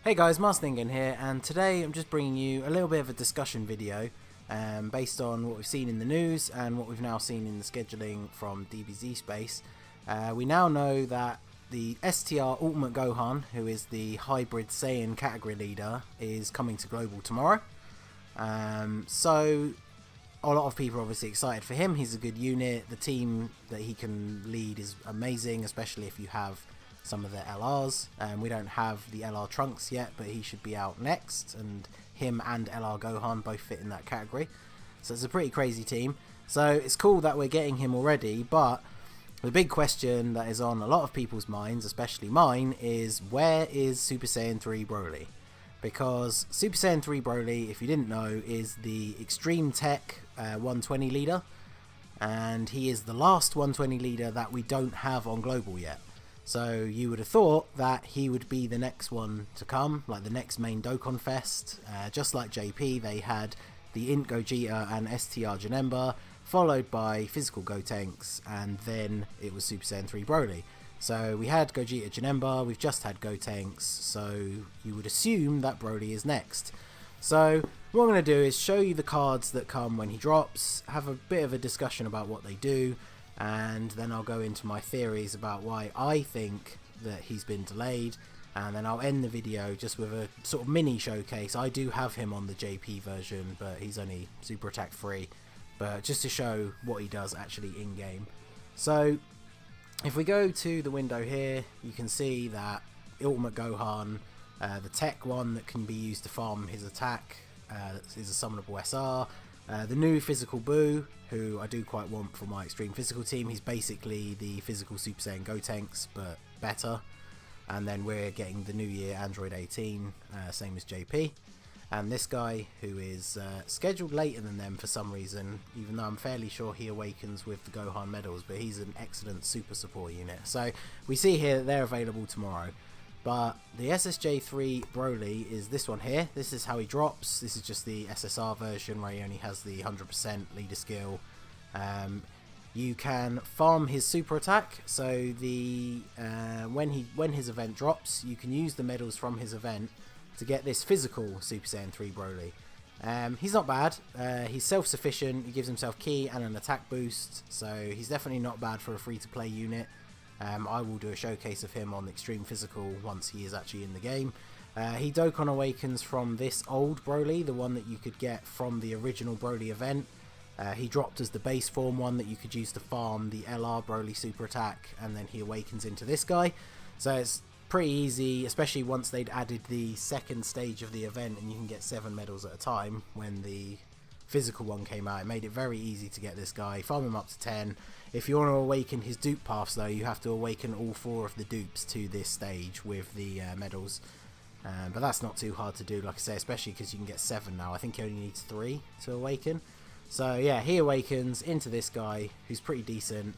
Hey guys, Masked Saiyan here, and today I'm just bringing you a little bit of a discussion video based on what we've seen in the news and what we've now seen in the scheduling from DBZ Space. We now know that the STR Ultimate Gohan, who is the Hybrid Saiyan category leader, is coming to Global tomorrow. So a lot of people are obviously excited for him. He's a good unit. The team that he can lead is amazing, especially if you have some of the LRs. We don't have the LR Trunks yet, but he should be out next, and him and LR Gohan both fit in that category. So it's a pretty crazy team. So it's cool that we're getting him already, but the big question that is on a lot of people's minds, especially mine, is where is Super Saiyan 3 Broly? Because Super Saiyan 3 Broly, if you didn't know, is the Extreme TEQ 120 leader, and he is the last 120 leader that we don't have on Global yet. So you would have thought that he would be the next one to come, like the next main Dokkan Fest. Just like JP, they had the Int Gogeta and STR Janemba, followed by physical Gotenks, and then it was Super Saiyan 3 Broly. So we had Gogeta Janemba, we've just had Gotenks, so you would assume that Broly is next. So what I'm going to do is show you the cards that come when he drops, have a bit of a discussion about what they do, and then I'll go into my theories about why I think that he's been delayed, and then I'll end the video just with a sort of mini showcase. I do have him on the JP version, but he's only super attack free, but just to show what he does actually in game. So if we go to the window here, you can see that Ultimate Gohan, the tech one that can be used to farm his attack, is a summonable SR. The new physical Boo, who I do quite want for my extreme physical team. He's basically the physical Super Saiyan Gotenks, but better. And then we're getting the new year Android 18, same as JP. And this guy, who is scheduled later than them for some reason, even though I'm fairly sure he awakens with the Gohan medals, but he's an excellent super support unit. So we see here that they're available tomorrow. But the SSJ3 Broly is this one here. This is how he drops. This is just the SSR version where he only has the 100% leader skill. You can farm his super attack. So the when his event drops, you can use the medals from his event to get this physical Super Saiyan 3 Broly. He's not bad. He's self-sufficient. He gives himself ki and an attack boost. So he's definitely not bad for a free-to-play unit. I will do a showcase of him on Extreme Physical once he is actually in the game. He Dokkan awakens from this old Broly, the one that you could get from the original Broly event. He dropped as the base form one that you could use to farm the LR Broly super attack, and then he awakens into this guy. So it's pretty easy, especially once they'd added the second stage of the event and you can get 7 medals at a time. When the physical one came out, it made it very easy to get this guy, farm him up to 10. If you want to awaken his dupe paths though, you have to awaken all 4 of the dupes to this stage with the medals, but that's not too hard to do, like I say, especially because you can get 7 now. I think he only needs 3 to awaken. So yeah, he awakens into this guy who's pretty decent.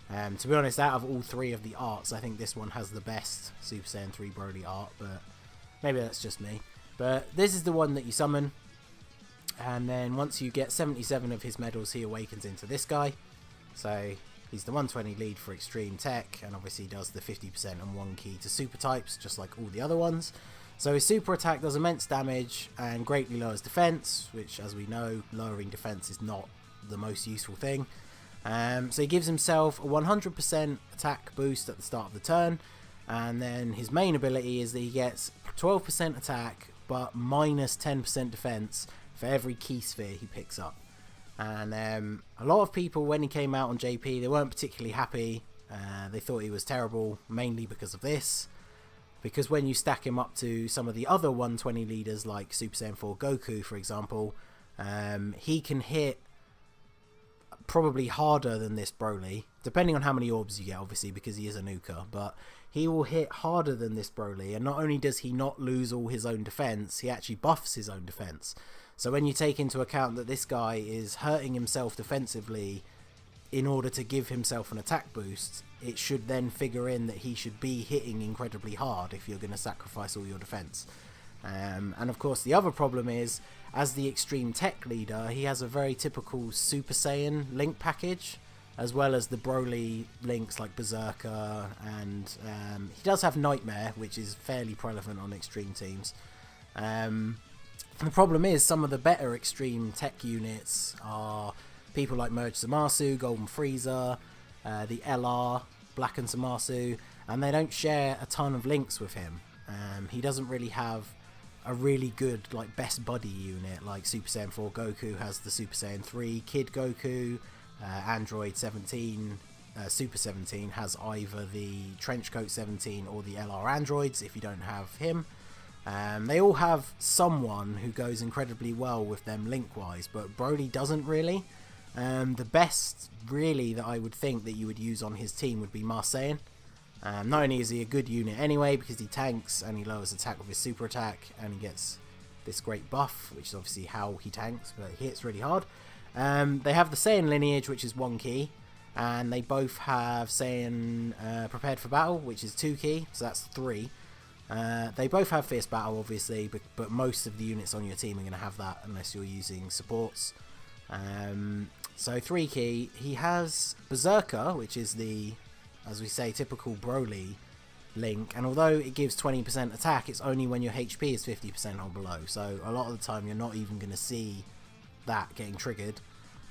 To be honest, out of all 3 of the arts, I think this one has the best Super Saiyan 3 Broly art, but maybe that's just me. But this is the one that you summon, and then once you get 77 of his medals, he awakens into this guy. So he's the 120 lead for Extreme TEQ, and obviously he does the 50% and 1 key to super types, just like all the other ones. So his super attack does immense damage and greatly lowers defense, which, as we know, lowering defense is not the most useful thing. So he gives himself a 100% attack boost at the start of the turn, and then his main ability is that he gets 12% attack but minus 10% defense for every key sphere he picks up. And a lot of people, when he came out on JP, they weren't particularly happy. They thought he was terrible, mainly because of this. Because when you stack him up to some of the other 120 leaders, like Super Saiyan 4 Goku, for example, he can hit probably harder than this Broly, depending on how many orbs you get, obviously, because he is a nuker. But he will hit harder than this Broly, and not only does he not lose all his own defense, he actually buffs his own defense. So when you take into account that this guy is hurting himself defensively in order to give himself an attack boost, it should then figure in that he should be hitting incredibly hard if you're going to sacrifice all your defense. And of course the other problem is, as the Extreme TEQ leader, he has a very typical Super Saiyan link package. as well as the Broly links like Berserker, and he does have Nightmare, which is fairly prevalent on extreme teams. The problem is some of the better Extreme TEQ units are people like Merged Zamasu, Golden Frieza, the LR Black and Zamasu, and they don't share a ton of links with him. He doesn't really have a really good like best buddy unit like Super Saiyan 4 Goku has the Super Saiyan 3 Kid Goku, Android 17 Super 17 has either the Trenchcoat 17 or the LR androids if you don't have him. They all have someone who goes incredibly well with them link wise, but Broly doesn't really. The best really that I would think that you would use on his team would be Masked Saiyan. Not only is he a good unit anyway because he tanks and he lowers attack with his super attack and he gets this great buff, which is obviously how he tanks, but he hits really hard. They have the Saiyan lineage, which is 1 key, and they both have Saiyan prepared for battle, which is 2 key, so that's 3. They both have fierce battle obviously, but most of the units on your team are going to have that unless you're using supports. So 3 key. He has Berserker, which is the, as we say, typical Broly link, and although it gives 20% attack, it's only when your HP is 50% or below, so a lot of the time you're not even going to see that getting triggered.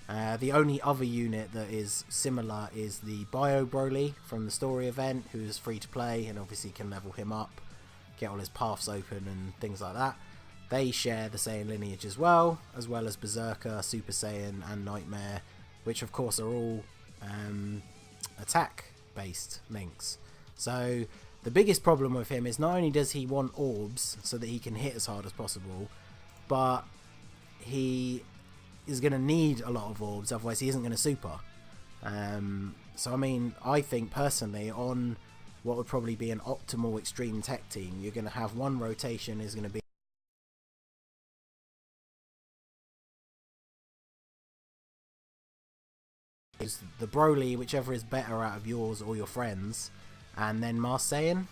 The only other unit that is similar is the Bio Broly from the story event, who is free to play and obviously can level him up, get all his paths open and things like that. They share the Saiyan lineage as well as Berserker, Super Saiyan and Nightmare, which of course are all attack based links. So the biggest problem with him is not only does he want orbs so that he can hit as hard as possible, but he is going to need a lot of orbs, otherwise he isn't going to super. So I mean, I think personally on what would probably be an optimal Extreme TEQ team, you're going to have one rotation is going to be the Broly, whichever is better out of yours or your friends, and then Masked Saiyan,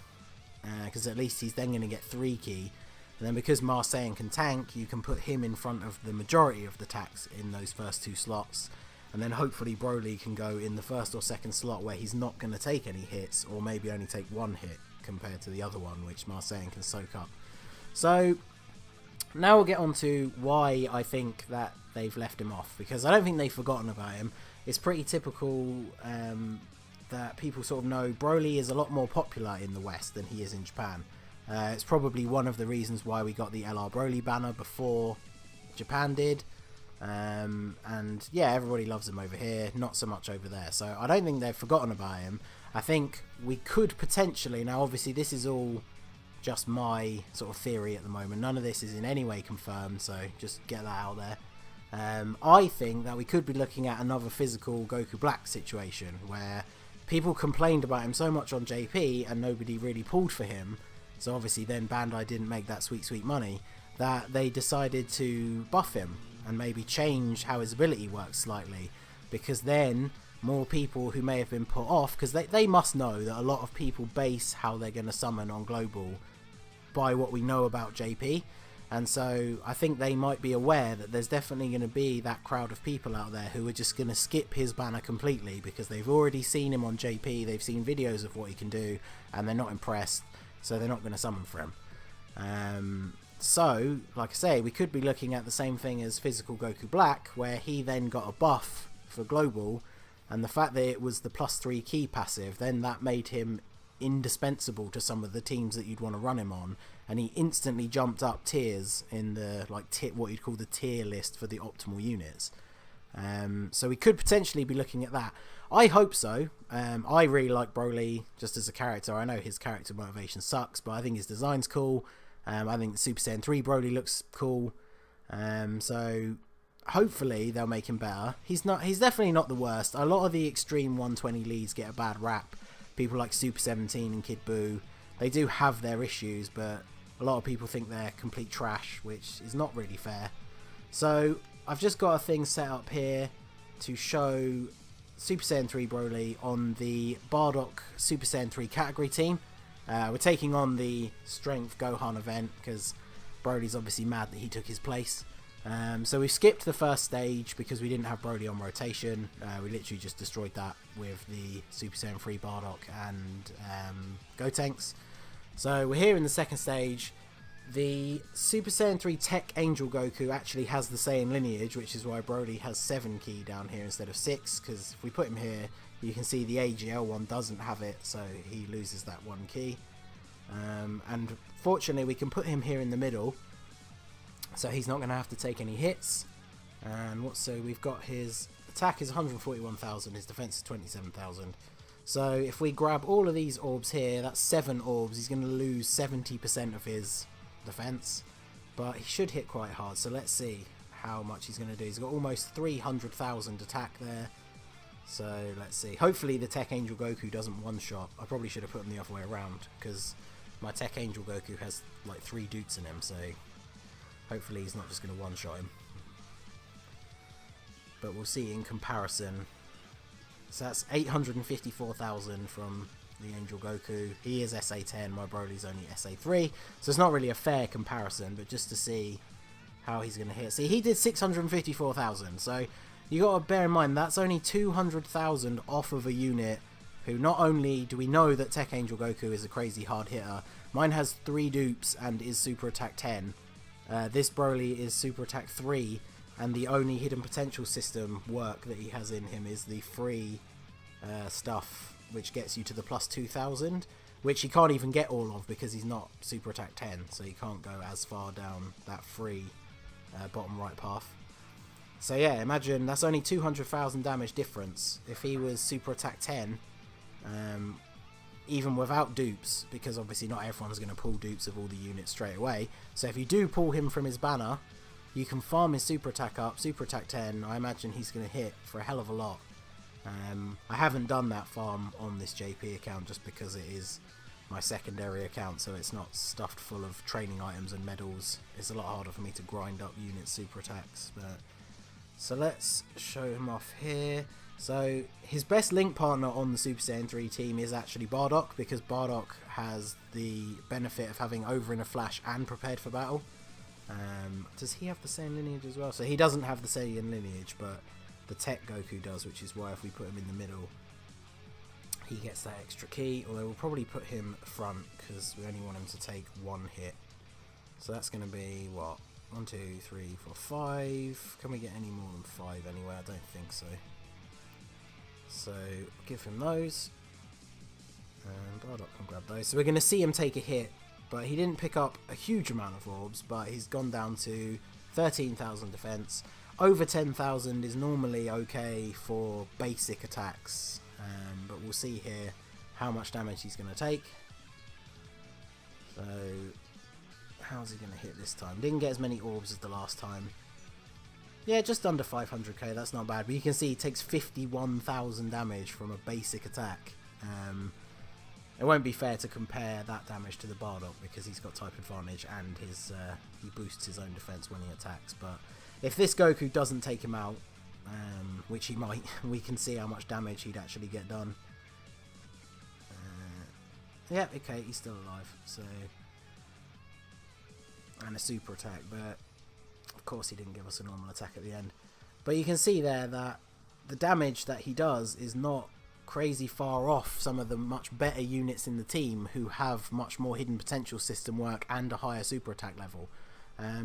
because at least he's then going to get 3 key, and then because Masked Saiyan can tank, you can put him in front of the majority of the attacks in those first 2 slots, and then hopefully Broly can go in the first or second slot where he's not going to take any hits, or maybe only take 1 hit compared to the other one which Masked Saiyan can soak up. So now we'll get on to why I think that they've left him off, because I don't think they've forgotten about him. It's pretty typical that people sort of know Broly is a lot more popular in the West than he is in Japan. It's probably one of the reasons why we got the LR Broly banner before Japan did. And yeah, everybody loves him over here, not so much over there. So I don't think they've forgotten about him. I think we could potentially, now obviously this is all just my sort of theory at the moment. None of this is in any way confirmed, so just get that out there. I think that we could be looking at another physical Goku Black situation where people complained about him so much on JP and nobody really pulled for him, so obviously then Bandai didn't make that sweet money, that they decided to buff him and maybe change how his ability works slightly, because then more people who may have been put off, because they must know that a lot of people base how they're going to summon on Global by what we know about JP. And so I think they might be aware that there's definitely going to be that crowd of people out there who are just going to skip his banner completely because they've already seen him on JP, they've seen videos of what he can do, and they're not impressed, so they're not going to summon for him. So, like I say, we could be looking at the same thing as physical Goku Black, where he then got a buff for Global, and the fact that it was the +3 key passive, then that made him indispensable to some of the teams that you'd want to run him on, and he instantly jumped up tiers in the what you'd call the tier list for the optimal units. So we could potentially be looking at that. I hope so. I really like Broly just as a character. I know his character motivation sucks, but I think his design's cool. I think the Super Saiyan 3 Broly looks cool. So hopefully they'll make him better. He's definitely not the worst. A lot of the Extreme 120 leads get a bad rap. People like Super 17 and Kid Buu, they do have their issues, but a lot of people think they're complete trash, which is not really fair. So I've just got a thing set up here to show Super Saiyan 3 Broly on the Bardock Super Saiyan 3 category team. We're taking on the Strength Gohan event because Broly's obviously mad that he took his place. So we skipped the first stage because we didn't have Broly on rotation. We literally just destroyed that with the Super Saiyan 3 Bardock and Gotenks. So we're here in the second stage. The Super Saiyan 3 TEQ Angel Goku actually has the Saiyan lineage, which is why Broly has 7 ki down here instead of 6, because if we put him here, you can see the AGL one doesn't have it, so he loses that 1 ki. And fortunately we can put him here in the middle, so he's not going to have to take any hits. And so we've got his attack is 141,000, his defense is 27,000. So if we grab all of these orbs here, that's 7 orbs, he's going to lose 70% of his defense, but he should hit quite hard. So let's see how much he's going to do. He's got almost 300,000 attack there. So let's see. Hopefully the TEQ Angel Goku doesn't one-shot. I probably should have put him the other way around, because my TEQ Angel Goku has like 3 dutes in him, so hopefully he's not just going to one-shot him. But we'll see in comparison. So that's 854,000 from the Angel Goku. He is SA10, my Broly's only SA3. So it's not really a fair comparison, but just to see how he's going to hit. See, he did 654,000, so you got to bear in mind that's only 200,000 off of a unit who not only do we know that TEQ Angel Goku is a crazy hard hitter, mine has 3 dupes and is Super Attack 10. This Broly is Super Attack 3, and the only hidden potential system work that he has in him is the free stuff, which gets you to the plus 2,000, which he can't even get all of because he's not Super Attack 10, so he can't go as far down that free bottom right path. So yeah, imagine that's only 200,000 damage difference. If he was Super Attack 10, even without dupes, because obviously not everyone's going to pull dupes of all the units straight away, so if you do pull him from his banner, you can farm his Super Attack up, Super Attack 10, I imagine he's going to hit for a hell of a lot. I haven't done that farm on this JP account just because it is my secondary account, so it's not stuffed full of training items and medals. It's a lot harder for me to grind up unit Super Attacks. But so let's show him off here. So his best link partner on the Super Saiyan 3 team is actually Bardock, because Bardock has the benefit of having Over in a Flash and Prepared for Battle. Does he have the Saiyan lineage as well? So he doesn't have the Saiyan lineage, but the TEQ Goku does, which is why if we put him in the middle, he gets that extra ki. Although we'll probably put him front because we only want him to take 1 hit. So that's going to be what? 1, 2, 3, 4, 5. Can we get any more than 5 anyway? I don't think so. So give him those, and Bardock can grab those. So we're going to see him take a hit, but he didn't pick up a huge amount of orbs, but he's gone down to 13,000 defense. Over 10,000 is normally okay for basic attacks, but we'll see here how much damage he's going to take. So how's he going to hit this time? Didn't get as many orbs as the last time. Yeah, just under 500k, that's not bad, but you can see he takes 51,000 damage from a basic attack. It won't be fair to compare that damage to the Bardock because he's got type advantage and his he boosts his own defense when he attacks. But if this Goku doesn't take him out, which he might, we can see how much damage he'd actually get done. Yeah, okay, he's still alive. So, and a super attack, but of course he didn't give us a normal attack at the end. But you can see there that the damage that he does is not crazy far off some of the much better units in the team who have much more hidden potential system work and a higher super attack level.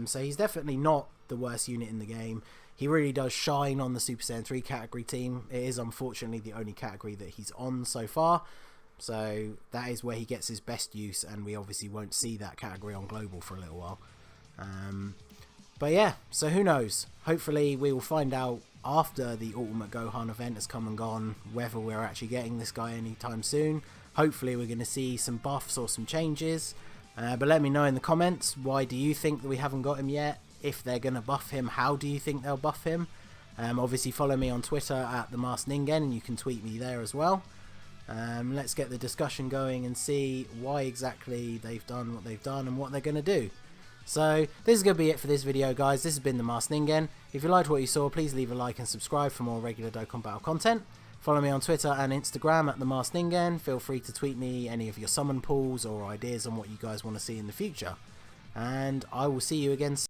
So he's definitely not the worst unit in the game. He really does shine on the Super Saiyan 3 category team. It is unfortunately the only category that he's on so far. So that is where he gets his best use, and we obviously won't see that category on global for a little while. But yeah, so who knows? Hopefully we will find out after the Ultimate Gohan event has come and gone whether we're actually getting this guy anytime soon. Hopefully we're going to see some buffs or some changes. But let me know in the comments, why do you think that we haven't got him yet? If they're going to buff him, how do you think they'll buff him? Obviously follow me on Twitter at the Masked Saiyan, and you can tweet me there as well. Let's get the discussion going and see why exactly they've done what they've done and what they're going to do. So this is going to be it for this video, guys. This has been the Masked Saiyan. If you liked what you saw, please leave a like and subscribe for more regular Dokkan Battle content. Follow me on Twitter and Instagram at the Masked Saiyan. Feel free to tweet me any of your summon pulls or ideas on what you guys want to see in the future. And I will see you again soon.